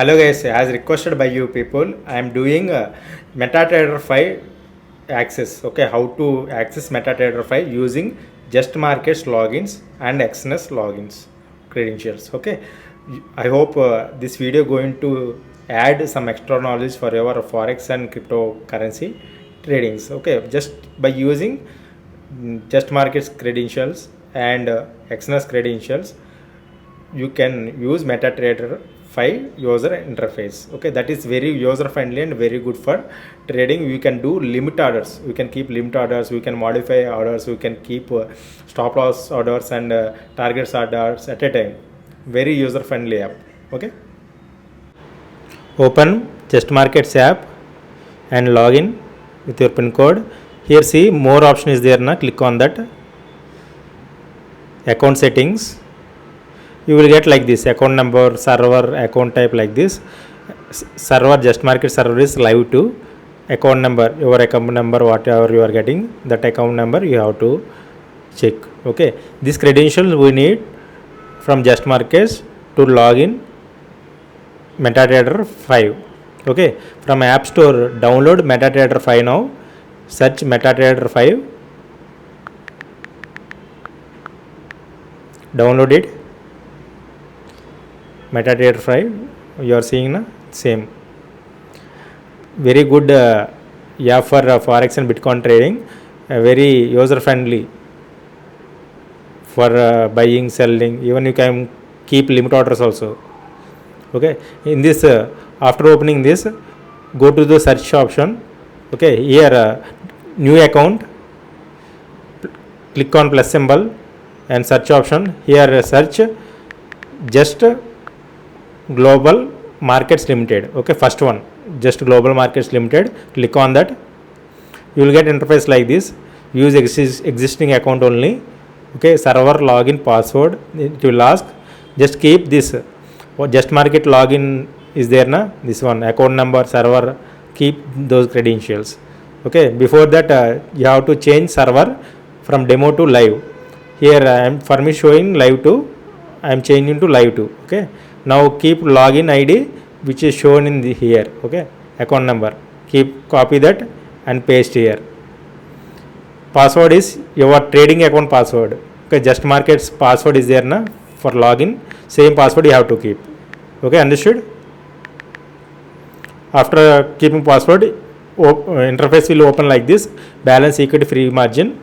Hello guys, as requested by you people, I am doing MetaTrader 5 access. Okay, how to access MetaTrader 5 using just markets logins and Exness logins credentials. Okay, I hope this video going to add some extra knowledge for your Forex and cryptocurrency tradings. Okay, just by using just markets credentials and Exness credentials, you can use MetaTrader 5 user interface. Okay, that is very user friendly and very good for trading. You can do limit orders, we can keep limit orders, we can modify orders, we can keep stop loss orders and targets orders at a time. Very user friendly app. Okay, open just markets app and log in with your pin code. Here see more option is there na, click on that. Account settings, you will get like this: account number, server, account type, like this. Server, just market server is live to. Account number, your account number, whatever you are getting, that account number you have to check. Okay, this credential we need from just markets to log in MetaTrader 5. Okay, from app store download MetaTrader 5 now. Search MetaTrader 5, download it. MetaTrader 5 you are seeing na, same very good app for Forex and Bitcoin trading, very user friendly for buying, selling. Even you can keep limit orders also. Okay, in this after opening this, go to the search option. Okay, here new account, click on plus symbol and search option. Here search just global markets limited. Okay, first one, just global markets limited, click on that. You will get interface like this. Use existing account only. Okay, server login password it will ask. Just keep this just market login is there na, this one, account number, server, keep those credentials. Okay, before that you have to change server from demo to live. Here I am for me showing live to, I am changing to live to. Okay, now keep login ID which is shown in the here. Okay, account number, keep copy that and paste here. Password is your trading account password. Okay, just markets password is there na, for login, same password you have to keep. Okay, understood? After keeping password, interface will open like this: balance, equity, free margin.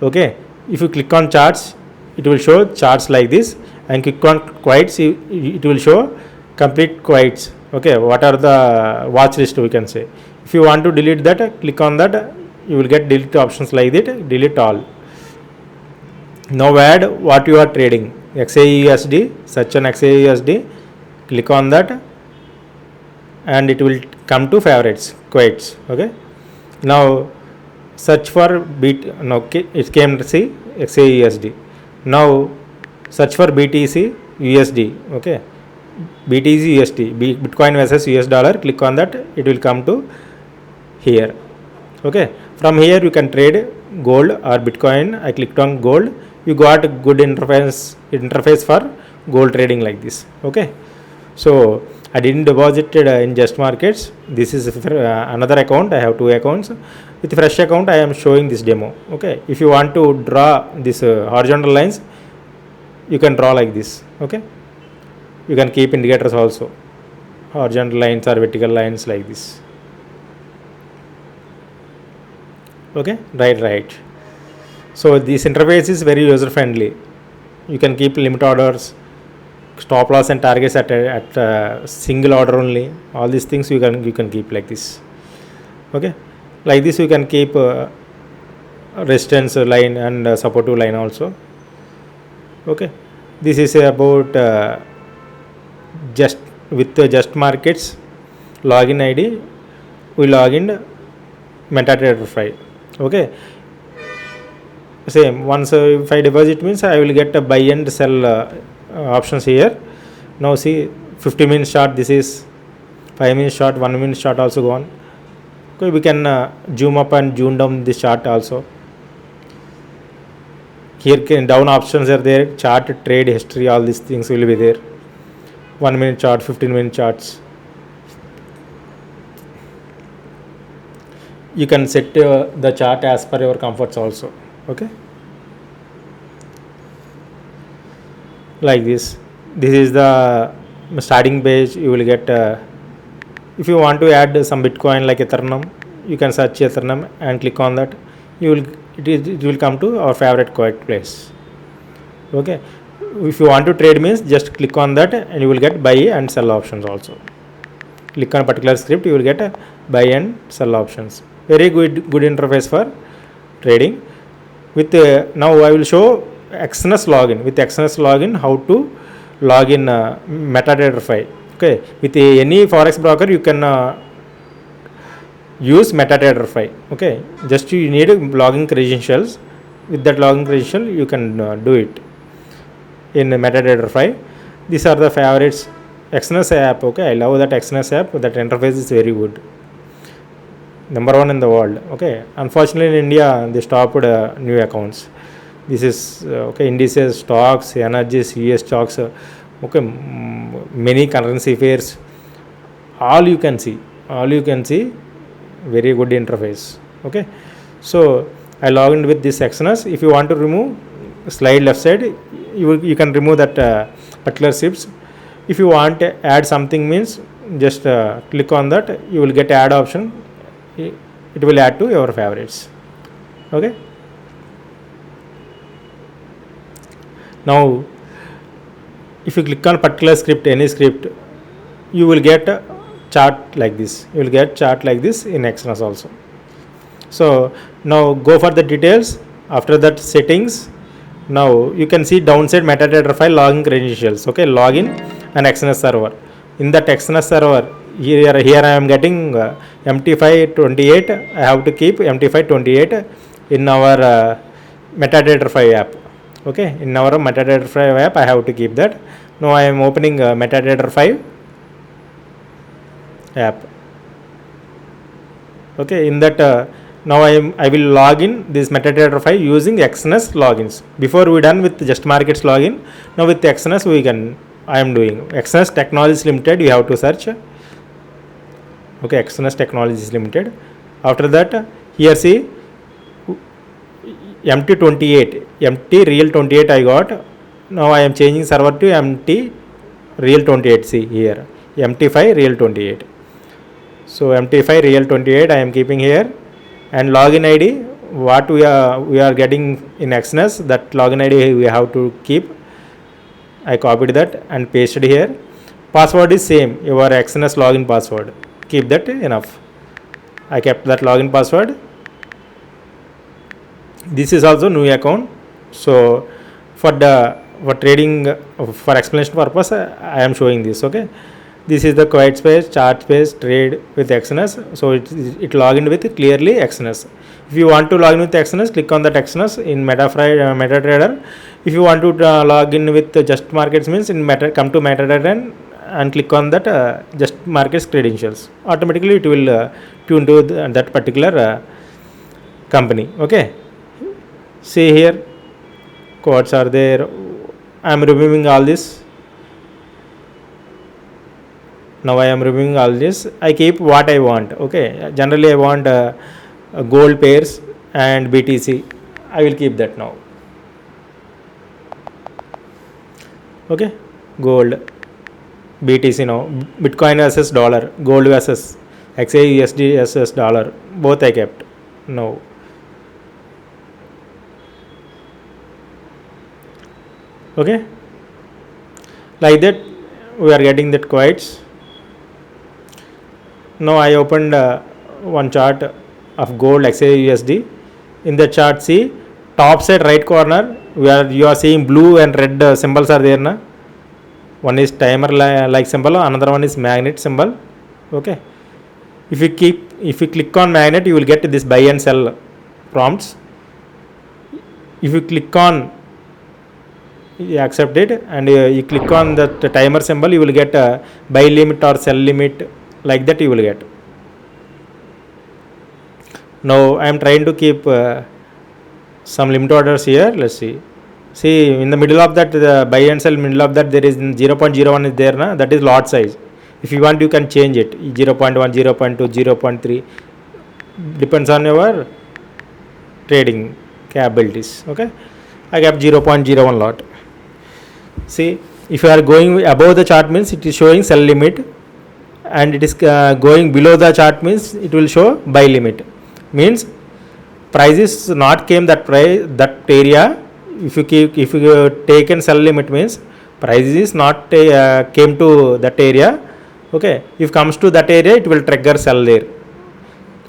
Okay, if you click on charts, it will show charts like this, and click on quotes, it will show complete quotes. Okay, what are the watch list we can say. If you want to delete that, click on that, you will get delete options like that, delete all. Now add what you are trading, XAUSD, search on XAUSD, click on that and it will come to favorites, quotes. Okay, now search for it came to see XAUSD. Now search for BTC USD. Okay, BTC USD, Bitcoin versus US dollar, click on that, it will come to here. Okay, from here you can trade gold or Bitcoin. I clicked on gold, you got a good interface for gold trading like this. Okay, so I didn't deposit it in just markets. This is another account. I have two accounts. With fresh account I am showing this demo. Okay, if you want to draw this horizontal lines, you can draw like this. Okay, you can keep indicators also, horizontal lines or vertical lines like this. Okay, right. So this interface is very user friendly. You can keep limit orders, stop loss and targets at single order only. All these things you can keep like this. Okay, like this you can keep resistance line and supportive line also. Okay, this is about just with just markets login ID. We log in MetaTrader 5. Okay, same once if I deposit means I will get a buy and sell options here. Now see 50 minutes chart, this is 5 minutes chart, 1 minute chart also gone. Okay, we can zoom up and zoom down this chart also. Here down options are there, chart, trade history, all these things will be there. 1 minute chart, 15 minute charts. you can set the chart as per your comforts also. Okay, like this is the starting page. You will get if you want to add some Bitcoin like Ethereum, you can search Ethereum and click on that. It will come to our favorite quiet place. Okay, if you want to trade means just click on that and you will get buy and sell options also. Click on a particular script, you will get a buy and sell options. Very good interface for trading. With now I will show Exness login. With Exness login, how to log in MetaTrader5. Okay, with any forex broker you can use MetaTrader5. Okay, just you need login credentials. With that login credential you can do it in MetaTrader5. These are the favorites. Exness app. Okay, I love that Exness app. That interface is very good. Number 1 in the world. Okay, unfortunately in India they stopped new accounts. This is okay, indices, stocks, energies, US stocks, okay, many currency pairs, all you can see, very good interface. Okay, so I logged in with this Exness. If you want to remove, slide left side, you can remove that particular scripts. If you want to add something means just click on that, you will get add option. It will add to your favorites. Okay, now if you click on particular script, any script, you will get a chart like this. You will get chart like this in Exness also. So now go for the details. After that, settings. Now you can see downside MetaTrader 5 login credentials. Okay, login and Exness server. In that Exness server, here I am getting MT528. I have to keep MT528 in our MetaTrader 5 app. Okay, in our MetaTrader 5 app I have to keep that. Now I am opening MetaTrader 5 app. Okay, in that now I will log in this MetaTrader 5 using Exness logins. Before we done with justmarkets login, now with Exness I am doing Exness Technologies Limited. You have to search. Okay, Exness Technologies Limited. After that, here see MT28, MT real 28 I got. Now I am changing server to MT real 28. See here, MT5 real 28. So MT5 real 28 I am keeping here, and login ID what we are getting in Exness, that login ID we have to keep. I copied that and pasted here. Password is same, your Exness login password. Keep that enough. I kept that login password. This is also new account. So for trading, for explanation purpose, I am showing this. Okay, this is the quiet space, chart space, trade with Exness. So it log in with clearly Exness. If you want to log in with Exness, click on that Exness in MetaTrader. If you want to log in with just markets means in come to MetaTrader and click on that just markets credentials. Automatically it will tune to that particular company. Okay, see here, codes are there. I am removing all this. Now I am removing all this. I keep what I want. Okay, generally I want gold pairs and BTC. I will keep that now. Okay, gold, BTC now, Bitcoin versus dollar, gold versus XAUSD versus dollar, both I kept. No. Okay, like that we are getting that quiets. Now I opened one chart of gold XAUSD. In the chart, see top side right corner, you are seeing blue and red symbols are there na. One is timer like symbol, another one is magnet symbol. Okay, if you click on magnet, you will get this buy and sell prompts. If you click on, you accept it, and you click on the timer symbol, you will get a buy limit or sell limit, like that you will get. Now I am trying to keep some limit orders here. Let's see in the middle of that, the buy and sell, middle of that there is 0.01 is there na, that is lot size. If you want, you can change it 0.1, 0.2, 0.3. depends on your trading capabilities. Okay, I kept 0.01 lot. See, if you are going above the chart means it is showing sell limit, and it is going below the chart means it will show buy limit. Means price is not came that price that area. If you taken sell limit means price is not came to that area. Okay, if comes to that area it will trigger sell there.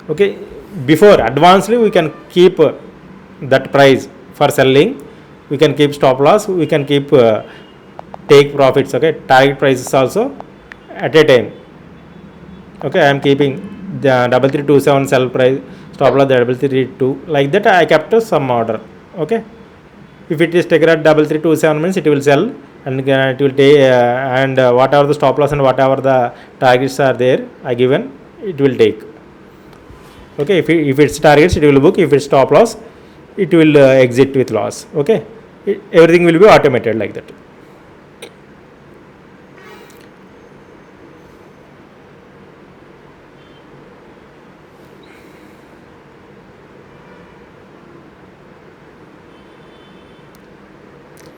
Okay, before advancedly we can keep that price for selling, we can keep stop loss, we can keep take profits. Okay, target prices also at a time. Okay, I am keeping the 3327 sell price, stop loss 3332, like that I kept some order. Okay, if it is triggered at 3327 means it will sell, and it will take and whatever the stop loss and whatever the targets are there I given, it will take. Okay, if it's targets it will book, if it's stop loss it will exit with loss. Okay, everything will be automated like that.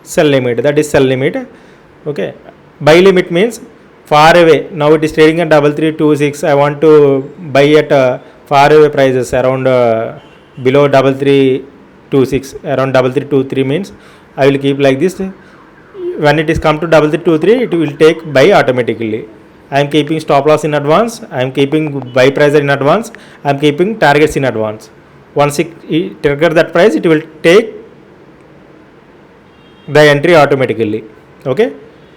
Sell limit, that is sell limit. Okay, buy limit means far away. Now it is trading at 3326. I want to buy at far away prices around below 3326, around 3323 means I will keep like this. When it is come to 3323 it will take buy automatically. I am keeping stop loss in advance, I am keeping buy price in advance, I am keeping targets in advance. Once it trigger that price it will take the entry automatically. Okay,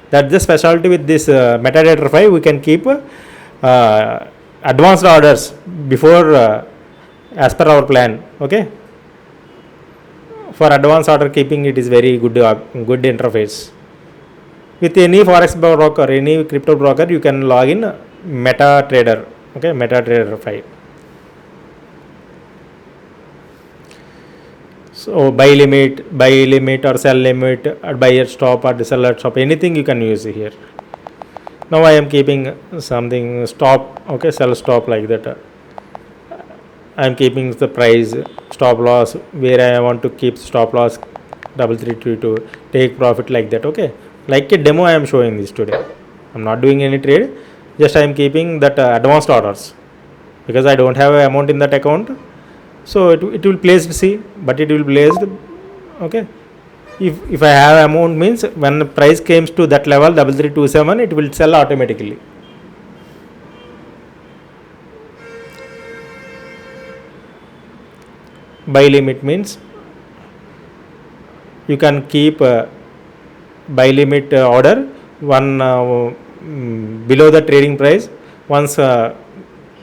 that's the specialty with this MetaTrader 5. We can keep advanced orders before as per our plan. Okay, for advanced order keeping it is very good interface. With any forex broker, any crypto broker, you can log in MetaTrader. Okay, MetaTrader 5. So buy limit or sell limit, or buyer stop or seller stop, anything you can use here. Now I am keeping something stop. Okay, sell stop like that. I am keeping the price, stop loss where I want to keep stop loss 3322, take profit like that. Okay, like a demo I am showing this today. I am not doing any trade, just I am keeping that advanced orders because I don't have amount in that account. So it will placed, see, but it will placed. Okay, if I have amount means when the price comes to that level 3327 it will sell automatically. Buy limit means you can keep buy limit order one below the trading price. Once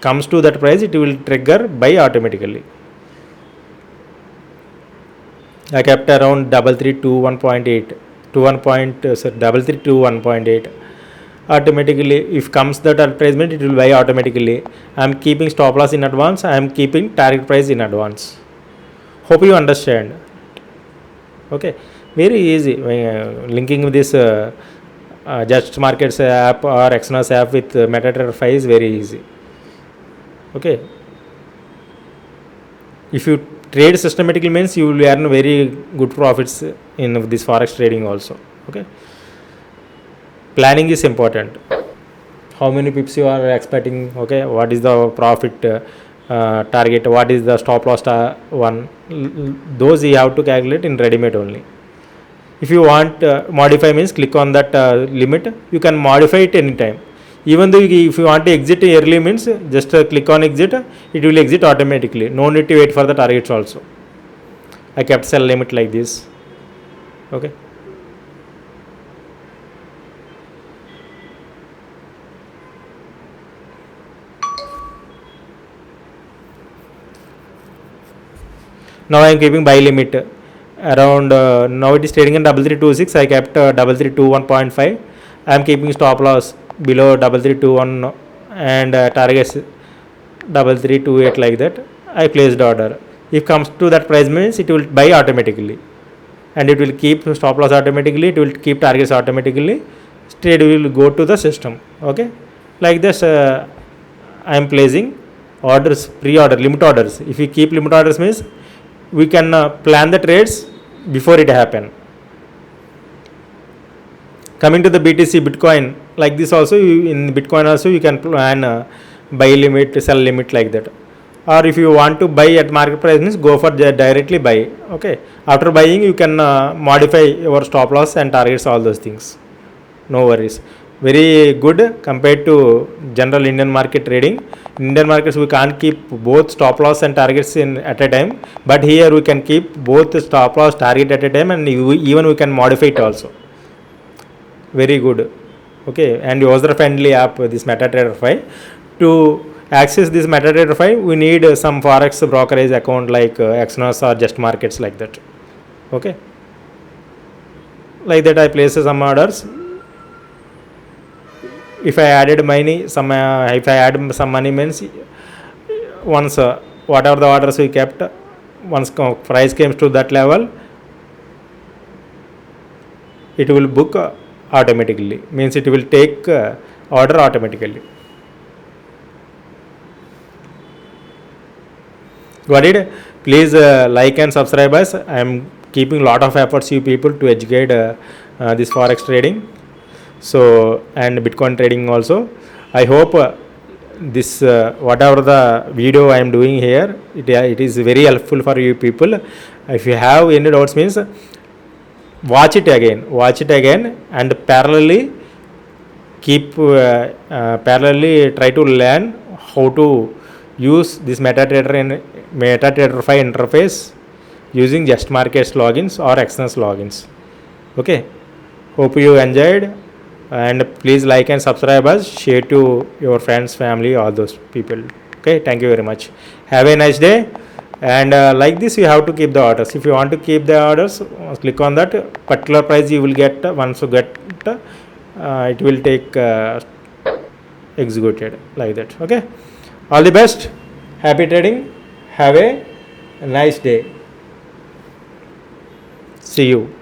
comes to that price it will trigger buy automatically. I kept around 3321.8 to 3321.8. Automatically, if comes that advertisement, it will buy automatically. I am keeping stop loss in advance. I am keeping target price in advance. Hope you understand. Okay, very easy. Linking this justmarkets app or Exness app with MetaTrader 5 is very easy. Okay, if you trade systematically means you will earn very good profits in this forex trading also. Okay, planning is important. How many pips you are expecting? Okay, what is the profit target, what is the stop loss one, those you have to calculate in ready-made only. If you want modify means click on that limit, you can modify it anytime. Even though if you want to exit early means just click on exit, it will exit automatically, no need to wait for the targets also. I kept sell limit like this. Okay, now I am keeping buy limit around now it is trading in 3326. I kept 3321.5. I am keeping stop loss below 3321 and targets 3328 like that. I placed order. If comes to that price means it will buy automatically and it will keep stop loss automatically, it will keep targets automatically, trade will go to the system. Okay, like this I am placing orders, pre-order, limit orders. If you keep limit orders means we can plan the trades before it happen. Coming to the BTC, Bitcoin, like this also, in Bitcoin also you can plan buy limit, sell limit, like that. Or if you want to buy at market price means go for directly buy. Okay, after buying you can modify your stop loss and targets, all those things. No worries. Very good compared to general Indian market trading. In Indian markets we can't keep both stop loss and targets in at a time, but here we can keep both stop loss, target at a time, and even we can modify it also. Very good. Okay, and user friendly app, this MetaTrader5. To access this MetaTrader5 we need some Forex brokerage account like Exness or JustMarkets, like that. Okay, like that I place some orders. If I added money, if I add some money means once whatever the orders we kept, once price came to that level, it will book automatically, means it will take order automatically. Got it? Please like and subscribe us. I am keeping lot of efforts you people to educate this Forex trading, so, and Bitcoin trading also. I hope this whatever the video I am doing here, it is very helpful for you people. If you have any doubts means watch it again and parallelly try to learn how to use this MetaTrader5 interface using JustMarkets logins or Exness logins. Okay, hope you enjoyed, and please like and subscribe us, share to your friends, family, all those people. Okay, thank you very much. Have a nice day. And like this you have to keep the orders. If you want to keep the orders, click on that particular price you will get. Once you get it will take executed, like that. Okay, all the best, happy trading, have a nice day, see you.